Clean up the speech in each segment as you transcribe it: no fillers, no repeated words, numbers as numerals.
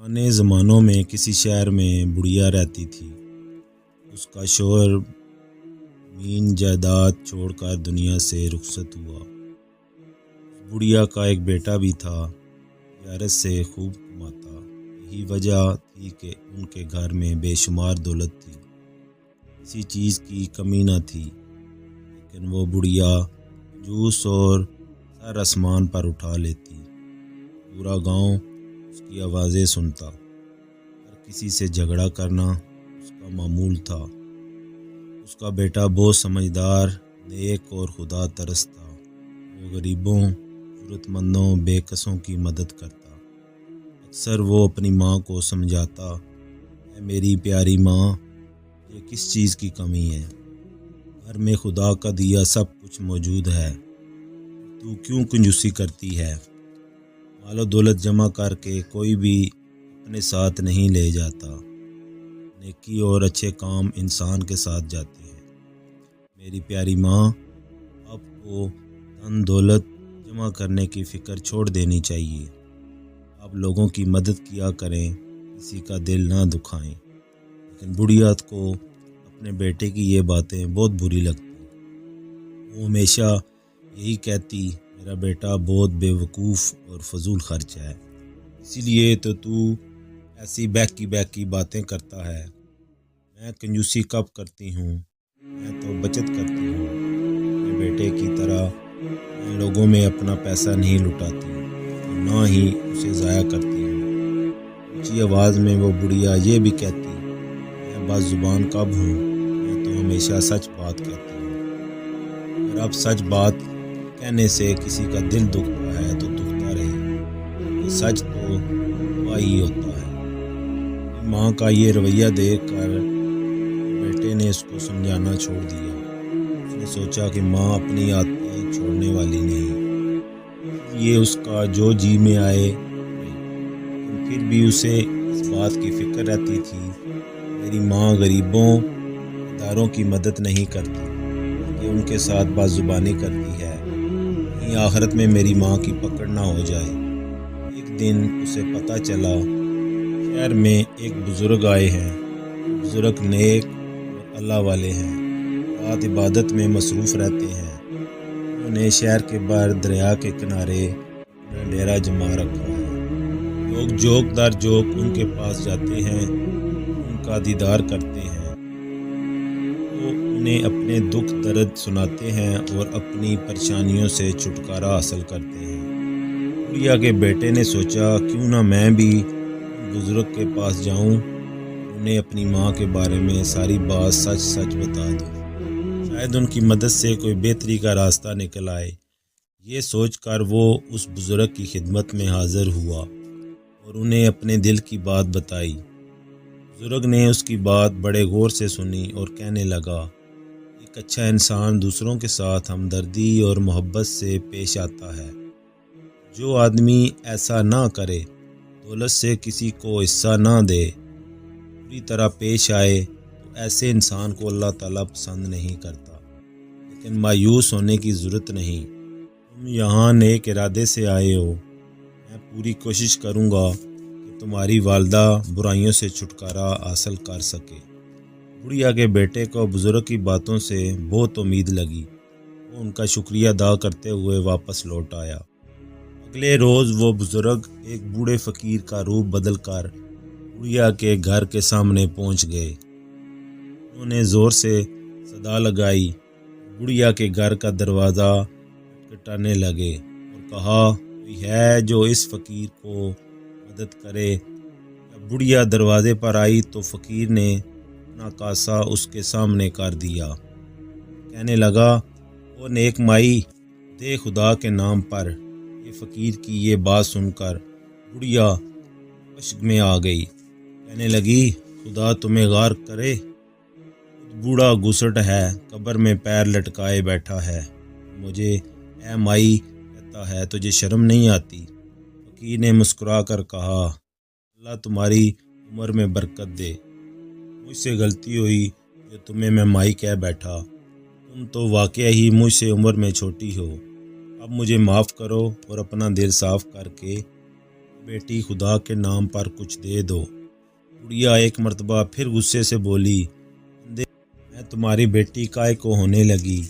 پرانے زمانوں میں کسی شہر میں بڑھیا رہتی تھی۔ اس کا شوہر زمین جائیداد چھوڑ کر دنیا سے رخصت ہوا۔ بڑھیا کا ایک بیٹا بھی تھا، تجارت سے خوب کماتا۔ یہی وجہ تھی کہ ان کے گھر میں بے شمار دولت تھی، کسی چیز کی کمی نہ تھی۔ لیکن وہ بڑھیا جوس اور سر آسمان پر اٹھا لیتی۔ پورا گاؤں اس کی آوازیں سنتا۔ ہر کسی سے جھگڑا کرنا اس کا معمول تھا۔ اس کا بیٹا بہت سمجھدار، نیک اور خدا ترس تھا۔ وہ غریبوں، ضرورت مندوں، بے کسوں کی مدد کرتا۔ اکثر وہ اپنی ماں کو سمجھاتا، اے میری پیاری ماں، یہ کس چیز کی کمی ہے؟ گھر میں خدا کا دیا سب کچھ موجود ہے، تو کیوں کنجوسی کرتی ہے؟ مال و دولت جمع کر کے کوئی بھی اپنے ساتھ نہیں لے جاتا، نیکی اور اچھے کام انسان کے ساتھ جاتے ہیں۔ میری پیاری ماں، آپ کو دھن دولت جمع کرنے کی فکر چھوڑ دینی چاہیے۔ آپ لوگوں کی مدد کیا کریں، کسی کا دل نہ دکھائیں۔ لیکن بڑھیا کو اپنے بیٹے کی یہ باتیں بہت بری لگتی۔ وہ ہمیشہ یہی کہتی، میرا بیٹا بہت بے وقوف اور فضول خرچ ہے، اسی لیے تو ایسی بہکی باتیں کرتا ہے۔ میں کنجوسی کب کرتی ہوں؟ میں تو بچت کرتی ہوں۔ اپنے بیٹے کی طرح میں لوگوں میں اپنا پیسہ نہیں لٹاتی اور نہ ہی اسے ضائع کرتی ہوں۔ اونچی آواز میں وہ بڑھیا یہ بھی کہتی، میں باز زبان کب ہوں؟ میں تو ہمیشہ سچ بات کہتی ہوں۔ اگر اب سچ بات کہنے سے کسی کا دل دکھتا ہے تو دکھتا رہے، یہ سچ تو وہی ہوتا ہے۔ ماں کا یہ رویہ دیکھ کر بیٹے نے اس کو سمجھانا چھوڑ دیا۔ اس نے سوچا کہ ماں اپنی عادتیں چھوڑنے والی نہیں، یہ اس کا جو جی میں آئے لیکن پھر بھی اسے اس بات کی فکر رہتی تھی، میری ماں غریبوں، اداروں کی مدد نہیں کرتی، کہ ان کے ساتھ باز زبانی کرتی ہے، کہیں آخرت میں میری ماں کی پکڑ نہ ہو جائے۔ ایک دن اسے پتہ چلا شہر میں ایک بزرگ آئے ہیں۔ بزرگ نیک اور اللہ والے ہیں، رات عبادت میں مصروف رہتے ہیں۔ انہوں نے شہر کے باہر دریا کے کنارے اپنا ڈیرا جما رکھا ہے۔ لوگ جوک در جوک ان کے پاس جاتے ہیں، ان کا دیدار کرتے ہیں، وہ انہیں اپنے دکھ درد سناتے ہیں اور اپنی پریشانیوں سے چھٹکارا حاصل کرتے ہیں۔ بڑھیا کے بیٹے نے سوچا، کیوں نہ میں بھی بزرگ کے پاس جاؤں، انہیں اپنی ماں کے بارے میں ساری بات سچ سچ بتا دوں، شاید ان کی مدد سے کوئی بہتری کا راستہ نکل آئے۔ یہ سوچ کر وہ اس بزرگ کی خدمت میں حاضر ہوا اور انہیں اپنے دل کی بات بتائی۔ بزرگ نے اس کی بات بڑے غور سے سنی اور کہنے لگا، ایک اچھا انسان دوسروں کے ساتھ ہمدردی اور محبت سے پیش آتا ہے۔ جو آدمی ایسا نہ کرے، دولت سے کسی کو حصہ نہ دے، پوری طرح پیش آئے، تو ایسے انسان کو اللہ تعالیٰ پسند نہیں کرتا۔ لیکن مایوس ہونے کی ضرورت نہیں، تم یہاں نیک ارادے سے آئے ہو، میں پوری کوشش کروں گا کہ تمہاری والدہ برائیوں سے چھٹکارا حاصل کر سکے۔ بڑھیا کے بیٹے کو بزرگ کی باتوں سے بہت امید لگی۔ وہ ان کا شکریہ ادا کرتے ہوئے واپس لوٹ آیا۔ اگلے روز وہ بزرگ ایک بوڑھے فقیر کا روپ بدل کر بڑھیا کے گھر کے سامنے پہنچ گئے۔ انہوں نے زور سے صدا لگائی، بڑھیا کے گھر کا دروازہ کھٹکھٹانے لگے اور کہا، کوئی ہے جو اس فقیر کو مدد کرے؟ جب بڑھیا دروازے پر آئی تو فقیر نے اپنا کاسا اس کے سامنے کر دیا، کہنے لگا، او نیک مائی، دے خدا کے نام پر۔ یہ فقیر کی یہ بات سن کر بڑھیا اشک میں آ گئی، کہنے لگی، خدا تمہیں غار کرے، بوڑھا گھسٹ ہے، قبر میں پیر لٹکائے بیٹھا ہے، مجھے اے مائی کہتا ہے، تجھے شرم نہیں آتی؟ فقیر نے مسکرا کر کہا، اللہ تمہاری عمر میں برکت دے، مجھ سے غلطی ہوئی جو تمہیں میں مائی کہہ بیٹھا، تم تو واقعہ ہی مجھ سے عمر میں چھوٹی ہو، اب مجھے معاف کرو اور اپنا دل صاف کر کے بیٹی خدا کے نام پر کچھ دے دو۔ بڑھیا ایک مرتبہ پھر غصے سے بولی، میں تمہاری بیٹی کائے کو ہونے لگی؟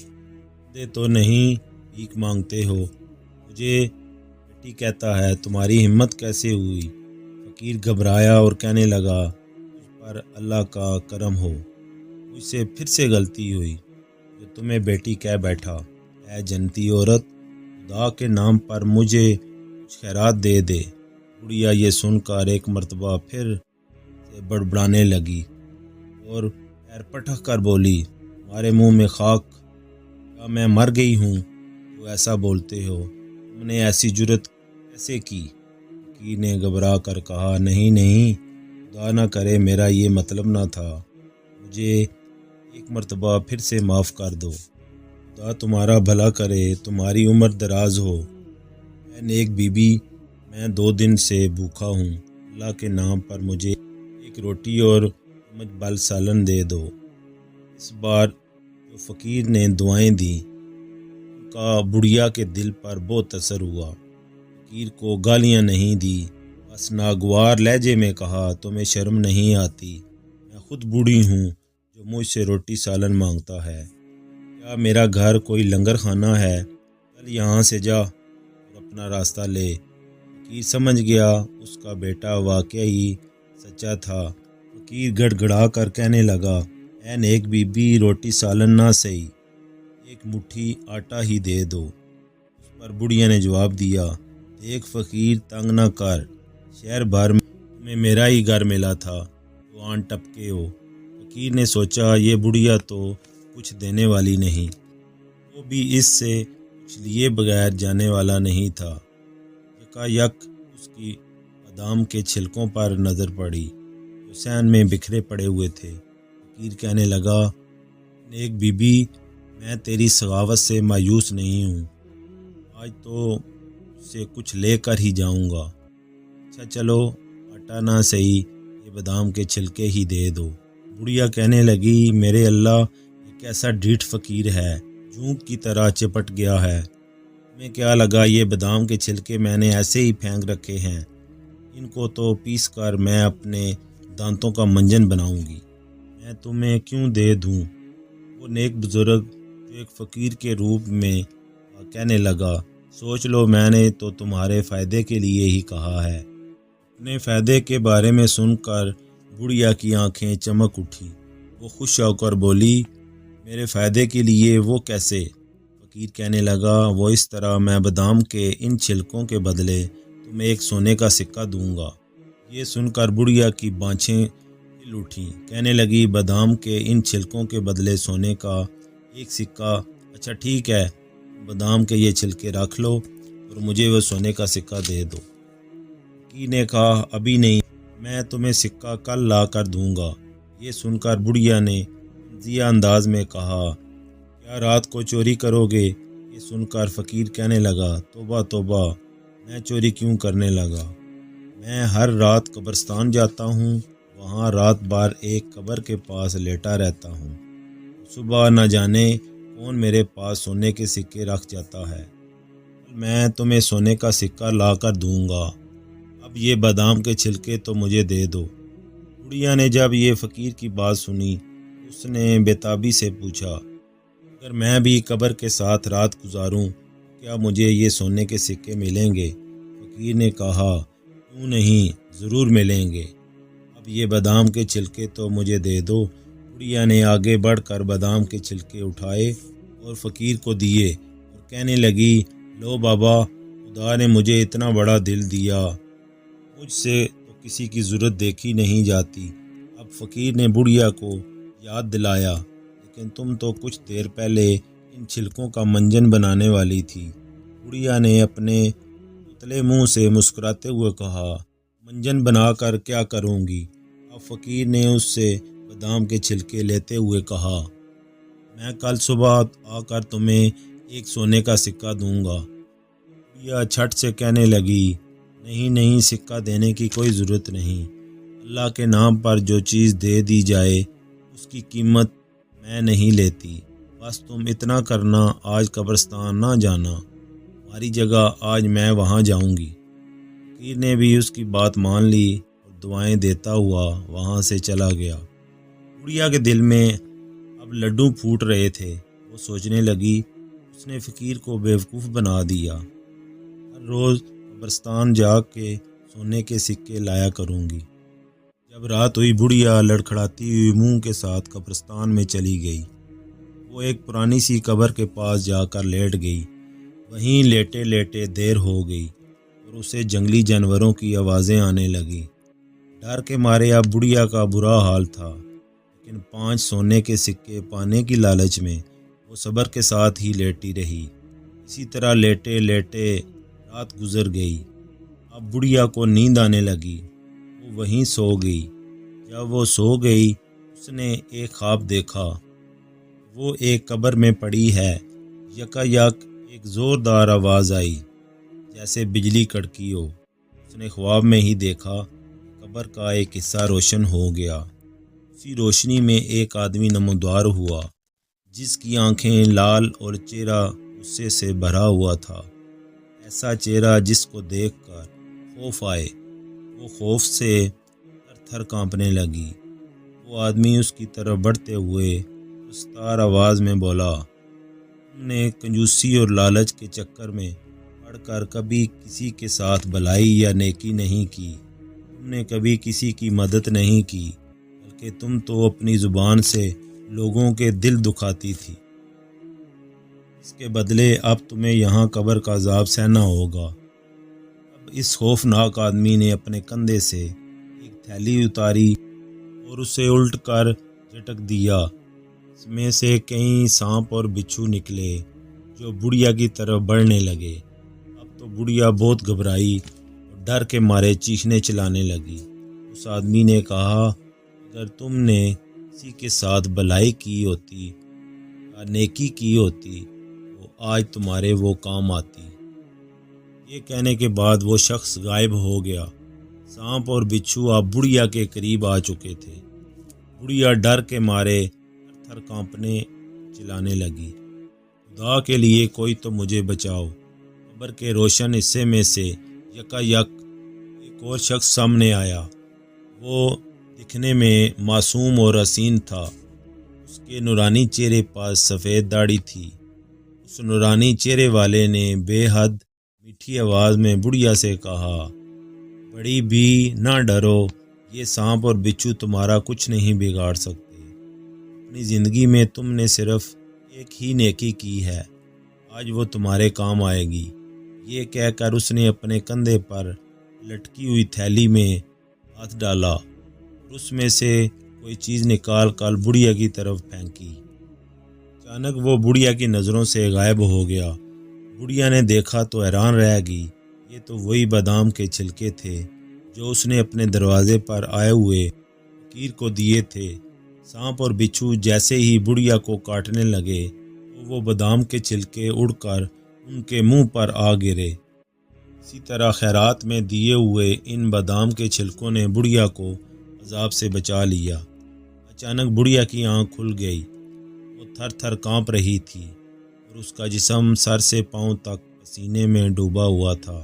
دے تو نہیں بھیک مانگتے ہو؟ مجھے بیٹی کہتا ہے، تمہاری ہمت کیسے ہوئی؟ فقیر گھبرایا اور کہنے لگا، مجھ پر اللہ کا کرم ہو، مجھ سے پھر سے غلطی ہوئی جو تمہیں بیٹی کہہ بیٹھا۔ اے جنتی عورت، خدا کے نام پر مجھے کچھ خیرات دے دے۔ بڑھیا یہ سن کر ایک مرتبہ پھر سے بڑبڑانے لگی اور پیر پٹک کر بولی، تمہارے منہ میں خاک، کیا میں مر گئی ہوں جو ایسا بولتے ہو؟ تم نے ایسی جرت کیسے کی؟ فقیر نے گھبرا کر کہا، نہیں نہیں، خدا نہ کرے، میرا یہ مطلب نہ تھا، مجھے ایک مرتبہ پھر سے معاف کر دو۔ خدا تمہارا بھلا کرے، تمہاری عمر دراز ہو۔ اے نیک بی بی، میں 2 دن سے بھوکا ہوں، اللہ کے نام پر مجھے ایک روٹی اور چمچ بل سالن دے دو۔ اس بار جو فقیر نے دعائیں دیں ان کا بڑھیا کے دل پر بہت اثر ہوا۔ فقیر کو گالیاں نہیں دی، بس ناگوار لہجے میں کہا، تمہیں شرم نہیں آتی؟ میں خود بوڑھی ہوں جو مجھ سے روٹی سالن مانگتا ہے؟ کیا میرا گھر کوئی لنگر خانہ ہے؟ چل یہاں سے جا اور اپنا راستہ لے۔ فقیر سمجھ گیا اس کا بیٹا واقعی سچا تھا۔ فقیر گڑ گڑا کر کہنے لگا، اے نیک بی بی، روٹی سالن نہ سہی، ایک مٹھی آٹا ہی دے دو۔ اس پر بڑھیا نے جواب دیا، دیکھ فقیر، تنگ نہ کر، شہر بھر میں تمہیں میرا ہی گھر ملا تھا، تو آن ٹپکے ہو۔ فقیر نے سوچا، یہ بڑھیا تو کچھ دینے والی نہیں، وہ بھی اس سے کچھ لیے بغیر جانے والا نہیں تھا۔ یکا یک اس کی بادام کے چھلکوں پر نظر پڑی جو صحن میں بکھرے پڑے ہوئے تھے۔ فقیر کہنے لگا، نیک بی بی، میں تیری سخاوت سے مایوس نہیں ہوں، آج تو سے کچھ لے کر ہی جاؤں گا۔ اچھا چلو، آٹا نہ سہی، یہ بادام کے چھلکے ہی دے دو۔ بڑھیا کہنے لگی، میرے اللہ، یہ کیسا ڈھیٹ فقیر ہے، جونک کی طرح چپٹ گیا ہے۔ تمہیں کیا لگا یہ بادام کے چھلکے میں نے ایسے ہی پھینک رکھے ہیں؟ ان کو تو پیس کر میں اپنے دانتوں کا منجن بناؤں گی۔ میں تمہیں کیوں دے دوں؟ وہ نیک بزرگ جو ایک فقیر کے روپ میں کہنے لگا، سوچ لو، میں نے تو تمہارے فائدے کے لیے ہی کہا ہے۔ اپنے فائدے کے بارے میں سن کر بڑھیا کی آنکھیں چمک اٹھی۔ وہ خوش ہو کر بولی، میرے فائدے کے لیے؟ وہ کیسے؟ فقیر کہنے لگا، وہ اس طرح، میں بادام کے ان چھلکوں کے بدلے تمہیں ایک سونے کا سکہ دوں گا۔ یہ سن کر بڑھیا کی بانچیں ہل اٹھیں، کہنے لگی، بادام کے ان چھلکوں کے بدلے سونے کا ایک سکہ؟ اچھا ٹھیک ہے، بادام کے یہ چھلکے رکھ لو اور مجھے وہ سونے کا سکہ دے دو۔ فقیر نے کہا، ابھی نہیں، میں تمہیں سکہ کل لا کر دوں گا۔ یہ سن کر بڑھیا نے مزیح انداز میں کہا، کیا رات کو چوری کرو گے؟ یہ سن کر فقیر کہنے لگا، توبہ توبہ، میں چوری کیوں کرنے لگا؟ میں ہر رات قبرستان جاتا ہوں، وہاں رات بھر ایک قبر کے پاس لیٹا رہتا ہوں، صبح نہ جانے کون میرے پاس سونے کے سکے رکھ جاتا ہے۔ میں تمہیں سونے کا سکہ لا کر دوں گا، اب یہ بادام کے چھلکے تو مجھے دے دو۔ بڑھیا نے جب یہ فقیر کی بات سنی، اس نے بےتابی سے پوچھا، اگر میں بھی قبر کے ساتھ رات گزاروں کیا مجھے یہ سونے کے سکے ملیں گے؟ فقیر نے کہا، کیوں نہیں، ضرور ملیں گے، اب یہ بادام کے چھلکے تو مجھے دے دو۔ بڑھیا نے آگے بڑھ کر بادام کے چھلکے اٹھائے اور فقیر کو دیے اور کہنے لگی، لو بابا، خدا نے مجھے اتنا بڑا دل دیا، مجھ سے تو کسی کی ضرورت دیکھی نہیں جاتی۔ اب فقیر نے بڑھیا کو یاد دلایا، لیکن تم تو کچھ دیر پہلے ان چھلکوں کا منجن بنانے والی تھی۔ بڑھیا نے اپنے پتلے منہ سے مسکراتے ہوئے کہا، منجن بنا کر کیا کروں گی؟ اب فقیر نے اس سے بادام کے چھلکے لیتے ہوئے کہا، میں کل صبح آ کر تمہیں ایک سونے کا سکہ دوں گا۔ بڑھیا چھٹ سے کہنے لگی، نہیں نہیں، سکہ دینے کی کوئی ضرورت نہیں، اللہ کے نام پر جو چیز دے دی جائے اس کی قیمت میں نہیں لیتی، بس تم اتنا کرنا، آج قبرستان نہ جانا، ہماری جگہ آج میں وہاں جاؤں گی۔ فقیر نے بھی اس کی بات مان لی اور دعائیں دیتا ہوا وہاں سے چلا گیا۔ بڑھیا کے دل میں اب لڈو پھوٹ رہے تھے۔ وہ سوچنے لگی اس نے فقیر کو بیوقوف بنا دیا، ہر روز قبرستان جا کے سونے کے سکے لایا کروں گی۔ جب رات ہوئی بڑھیا لڑکھڑاتی ہوئی منہ کے ساتھ قبرستان میں چلی گئی۔ وہ ایک پرانی سی قبر کے پاس جا کر لیٹ گئی۔ وہیں لیٹے لیٹے دیر ہو گئی اور اسے جنگلی جانوروں کی آوازیں آنے لگیں۔ ڈر کے مارے اب بڑھیا کا برا حال تھا، لیکن 5 سونے کے سکے پانے کی لالچ میں وہ صبر کے ساتھ ہی لیٹی رہی۔ اسی طرح لیٹے لیٹے رات گزر گئی۔ اب بڑھیا کو نیند آنے لگی۔ وہ وہیں سو گئی۔ جب وہ سو گئی اس نے ایک خواب دیکھا۔ وہ ایک قبر میں پڑی ہے۔ یکا یک ایک زوردار آواز آئی جیسے بجلی کڑکی ہو۔ اس نے خواب میں ہی دیکھا قبر کا ایک حصہ روشن ہو گیا۔ اسی روشنی میں ایک آدمی نمودار ہوا جس کی آنکھیں لال اور چہرہ غصے سے بھرا ہوا تھا، ایسا چہرہ جس کو دیکھ کر خوف آئے۔ وہ خوف سے تھر تھر کانپنے لگی۔ وہ آدمی اس کی طرف بڑھتے ہوئے رستار آواز میں بولا، تم نے کنجوسی اور لالچ کے چکر میں پڑ کر کبھی کسی کے ساتھ بھلائی یا نیکی نہیں کی۔ تم نے کبھی کسی کی مدد نہیں کی، بلکہ تم تو اپنی زبان سے لوگوں کے دل دکھاتی تھی۔ اس کے بدلے اب تمہیں یہاں قبر کا عذاب سہنا ہوگا۔ اب اس خوفناک آدمی نے اپنے کندھے سے ایک تھیلی اتاری اور اسے الٹ کر جھٹک دیا۔ اس میں سے کئی سانپ اور بچھو نکلے جو بڑھیا کی طرف بڑھنے لگے۔ اب تو بڑھیا بہت گھبرائی اور ڈر کے مارے چیخنے چلانے لگی۔ اس آدمی نے کہا، اگر تم نے کسی کے ساتھ بھلائی کی ہوتی یا نیکی کی ہوتی تو آج تمہارے وہ کام آتی۔ یہ کہنے کے بعد وہ شخص غائب ہو گیا۔ سانپ اور بچھو اب بڑھیا کے قریب آ چکے تھے۔ بڑھیا ڈر کے مارے تھر کانپنے چلانے لگی، خدا کے لیے کوئی تو مجھے بچاؤ۔ قبر کے روشن حصے میں سے یکا یک ایک اور شخص سامنے آیا۔ وہ دکھنے میں معصوم اور حسین تھا۔ اس کے نورانی چہرے پر سفید داڑھی تھی۔ اس نورانی چہرے والے نے بے حد میٹھی آواز میں بڑھیا سے کہا، بڑی بھی نہ ڈرو، یہ سانپ اور بچھو تمہارا کچھ نہیں بگاڑ سکتے۔ اپنی زندگی میں تم نے صرف ایک ہی نیکی کی ہے، آج وہ تمہارے کام آئے گی۔ یہ کہہ کر اس نے اپنے کندھے پر لٹکی ہوئی تھیلی میں ہاتھ ڈالا اور اس میں سے کوئی چیز نکال کر بڑھیا کی طرف پھینکی۔ اچانک وہ بڑھیا کی نظروں سے غائب ہو گیا۔ بڑھیا نے دیکھا تو حیران رہ گئی۔ یہ تو وہی بادام کے چھلکے تھے جو اس نے اپنے دروازے پر آئے ہوئے فقیر کو دیے تھے۔ سانپ اور بچھو جیسے ہی بڑھیا کو کاٹنے لگے تو وہ بادام کے چھلکے اڑ کر ان کے منہ پر آ گرے۔ اسی طرح خیرات میں دیے ہوئے ان بادام کے چھلکوں نے بڑھیا کو عذاب سے بچا لیا۔ اچانک بڑھیا کی آنکھ کھل گئی۔ وہ تھر تھر کانپ رہی تھی اور اس کا جسم سر سے پاؤں تک پسینے میں ڈوبا ہوا تھا۔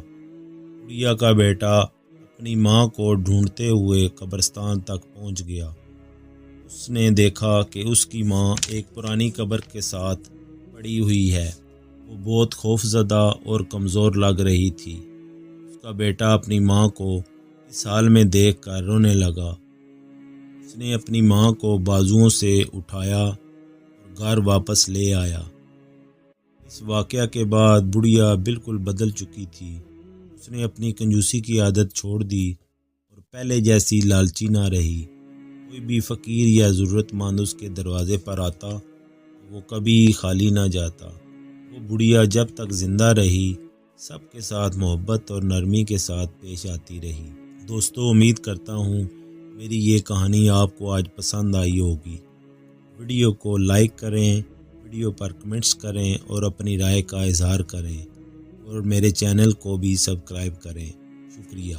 بڑھیا کا بیٹا اپنی ماں کو ڈھونڈتے ہوئے قبرستان تک پہنچ گیا۔ اس نے دیکھا کہ اس کی ماں ایک پرانی قبر کے ساتھ پڑی ہوئی ہے۔ وہ بہت خوف زدہ اور کمزور لگ رہی تھی۔ اس کا بیٹا اپنی ماں کو اس حال میں دیکھ کر رونے لگا۔ اس نے اپنی ماں کو بازوؤں سے اٹھایا اور گھر واپس لے آیا۔ اس واقعہ کے بعد بڑھیا بالکل بدل چکی تھی۔ اس نے اپنی کنجوسی کی عادت چھوڑ دی اور پہلے جیسی لالچی نہ رہی۔ کوئی بھی فقیر یا ضرورت مند اس کے دروازے پر آتا وہ کبھی خالی نہ جاتا۔ وہ بڑھیا جب تک زندہ رہی سب کے ساتھ محبت اور نرمی کے ساتھ پیش آتی رہی۔ دوستو، امید کرتا ہوں میری یہ کہانی آپ کو آج پسند آئی ہوگی۔ ویڈیو کو لائک کریں، ویڈیو پر کمنٹس کریں اور اپنی رائے کا اظہار کریں اور میرے چینل کو بھی سبسکرائب کریں۔ شکریہ۔